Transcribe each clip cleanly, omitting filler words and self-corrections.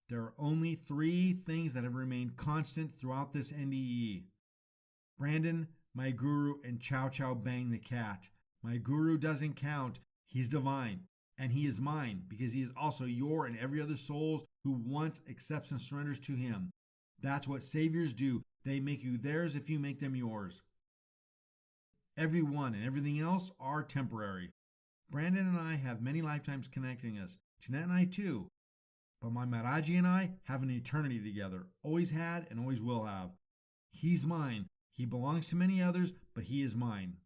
There are only three things that have remained constant throughout this NDE. Brandon, my guru, and Chow-Chow-Bang the cat. My guru doesn't count. He's divine. And he is mine because he is also your and every other soul's who once accepts and surrenders to him. That's what saviors do. They make you theirs if you make them yours. Everyone and everything else are temporary. Brandon and I have many lifetimes connecting us. Jeanette and I too. But my Maharaji and I have an eternity together. Always had and always will have. He's mine. He belongs to many others, but he is mine.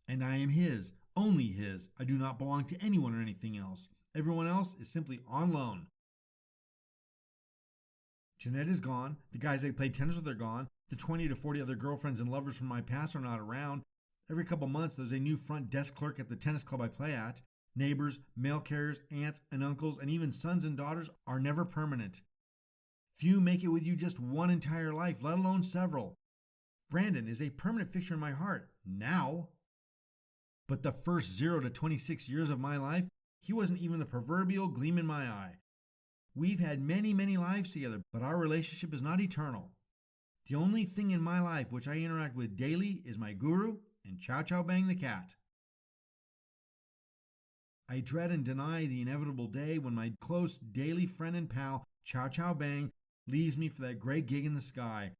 And I am his. Only his. I do not belong to anyone or anything else. Everyone else is simply on loan. Jeanette is gone. The guys I played tennis with are gone. The 20 to 40 other girlfriends and lovers from my past are not around. Every couple months, there's a new front desk clerk at the tennis club I play at. Neighbors, mail carriers, aunts and uncles, and even sons and daughters are never permanent. Few make it with you just one entire life, let alone several. Brandon is a permanent fixture in my heart, now. But the first 0 to 26 years of my life, he wasn't even the proverbial gleam in my eye. We've had many, many lives together, but our relationship is not eternal. The only thing in my life which I interact with daily is my guru and Chow-Chow-Bang the cat. I dread and deny the inevitable day when my close daily friend and pal, Chow-Chow-Bang, leaves me for that great gig in the sky.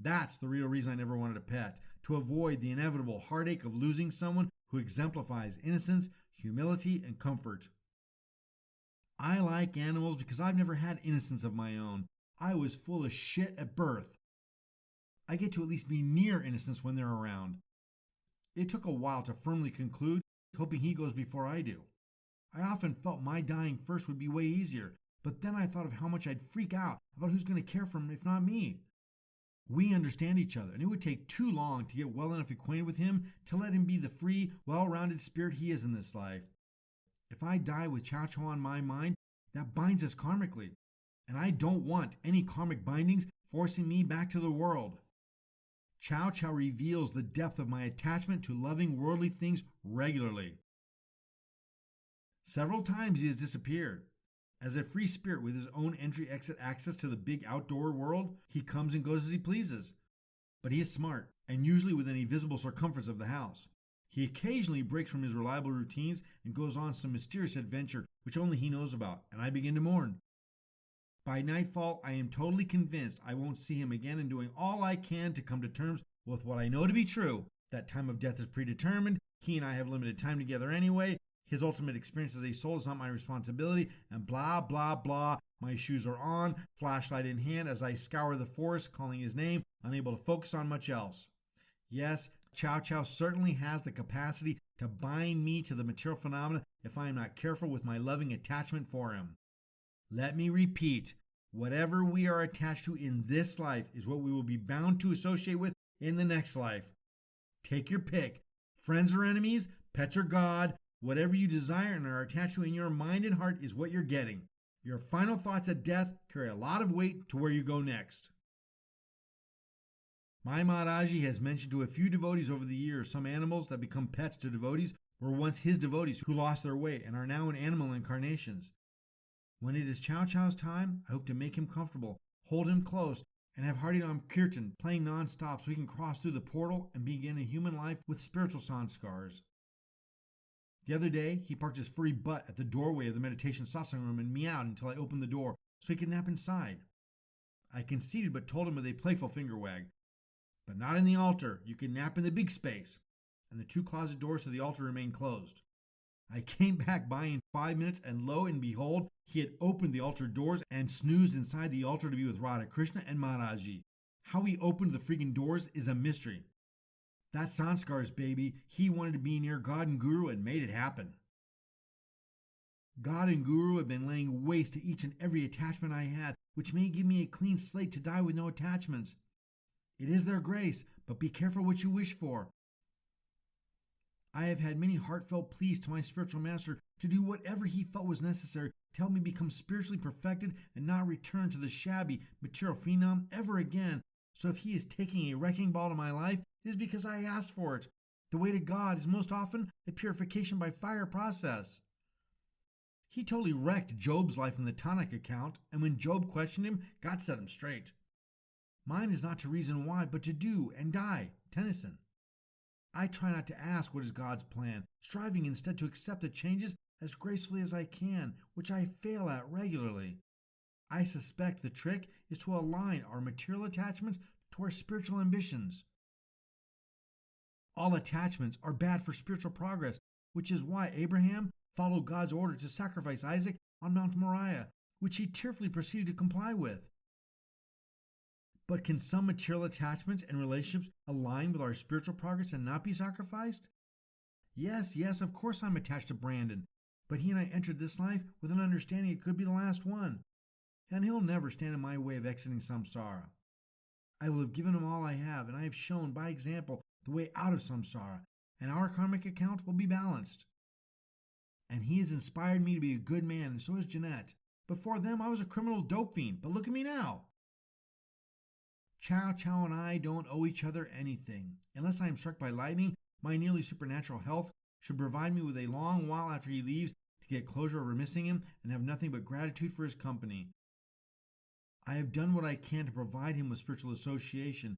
That's the real reason I never wanted a pet, to avoid the inevitable heartache of losing someone who exemplifies innocence, humility, and comfort. I like animals because I've never had innocence of my own. I was full of shit at birth. I get to at least be near innocence when they're around. It took a while to firmly conclude, hoping he goes before I do. I often felt my dying first would be way easier, but then I thought of how much I'd freak out about who's going to care for him if not me. We understand each other, and it would take too long to get well enough acquainted with him to let him be the free, well-rounded spirit he is in this life. If I die with Chow-Chow on my mind, that binds us karmically, and I don't want any karmic bindings forcing me back to the world. Chow-Chow reveals the depth of my attachment to loving worldly things regularly. Several times he has disappeared. As a free spirit with his own entry-exit access to the big outdoor world, he comes and goes as he pleases. But he is smart, and usually within a visible circumference of the house. He occasionally breaks from his reliable routines and goes on some mysterious adventure which only he knows about, and I begin to mourn. By nightfall, I am totally convinced I won't see him again and doing all I can to come to terms with what I know to be true. That time of death is predetermined, he and I have limited time together anyway, his ultimate experience as a soul is not my responsibility, and blah, blah, blah. My shoes are on, flashlight in hand as I scour the forest, calling his name, unable to focus on much else. Yes, Chow-Chow certainly has the capacity to bind me to the material phenomena if I am not careful with my loving attachment for him. Let me repeat, whatever we are attached to in this life is what we will be bound to associate with in the next life. Take your pick. Friends or enemies, pets or God, whatever you desire and are attached to in your mind and heart is what you're getting. Your final thoughts at death carry a lot of weight to where you go next. My Maharaji has mentioned to a few devotees over the years some animals that become pets to devotees were once his devotees who lost their way and are now in animal incarnations. When it is Chow-Chow's time, I hope to make him comfortable, hold him close, and have Harinam Kirtan playing non-stop so he can cross through the portal and begin a human life with spiritual sanskars. The other day, he parked his furry butt at the doorway of the meditation satsang room and meowed until I opened the door so he could nap inside. I conceded but told him with a playful finger wag, "But not in the altar. You can nap in the big space." And the two closet doors to the altar remained closed. I came back by in 5 minutes, and lo and behold, he had opened the altar doors and snoozed inside the altar to be with Radha Krishna and Maharaji. How he opened the freaking doors is a mystery. That sanskars, baby. He wanted to be near God and Guru and made it happen. God and Guru have been laying waste to each and every attachment I had, which may give me a clean slate to die with no attachments. It is their grace, but be careful what you wish for. I have had many heartfelt pleas to my spiritual master to do whatever he felt was necessary to help me become spiritually perfected and not return to the shabby material phenom ever again. So if he is taking a wrecking ball to my life, it is because I asked for it. The way to God is most often a purification by fire process. He totally wrecked Job's life in the Tanakh account, and when Job questioned him, God set him straight. Mine is not to reason why, but to do and die. Tennyson. I try not to ask what is God's plan, striving instead to accept the changes as gracefully as I can, which I fail at regularly. I suspect the trick is to align our material attachments to our spiritual ambitions. All attachments are bad for spiritual progress, which is why Abraham followed God's order to sacrifice Isaac on Mount Moriah, which he tearfully proceeded to comply with. But can some material attachments and relationships align with our spiritual progress and not be sacrificed? Yes, of course I'm attached to Brandon, but he and I entered this life with an understanding it could be the last one, and he'll never stand in my way of exiting samsara. I will have given him all I have, and I have shown by example the way out of samsara, and our karmic account will be balanced. And he has inspired me to be a good man, and so has Jeanette. Before them, I was a criminal dope fiend, but look at me now. Chow-Chow and I don't owe each other anything. Unless I am struck by lightning, my nearly supernatural health should provide me with a long while after he leaves to get closure over missing him and have nothing but gratitude for his company. I have done what I can to provide him with spiritual association.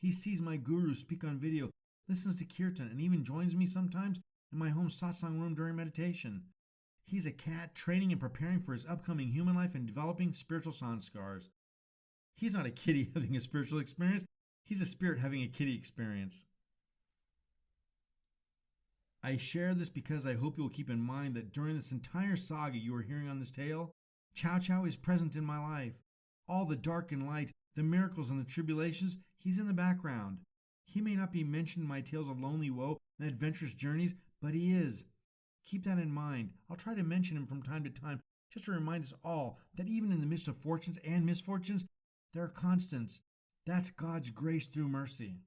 He sees my guru speak on video, listens to kirtan, and even joins me sometimes in my home satsang room during meditation. He's a cat training and preparing for his upcoming human life and developing spiritual sanskars. He's not a kitty having a spiritual experience. He's a spirit having a kitty experience. I share this because I hope you will keep in mind that during this entire saga you are hearing on this tale, Chow-Chow is present in my life. All the dark and light, the miracles and the tribulations, he's in the background. He may not be mentioned in my tales of lonely woe and adventurous journeys, but he is. Keep that in mind. I'll try to mention him from time to time, just to remind us all that even in the midst of fortunes and misfortunes, there are constants. That's God's grace through mercy.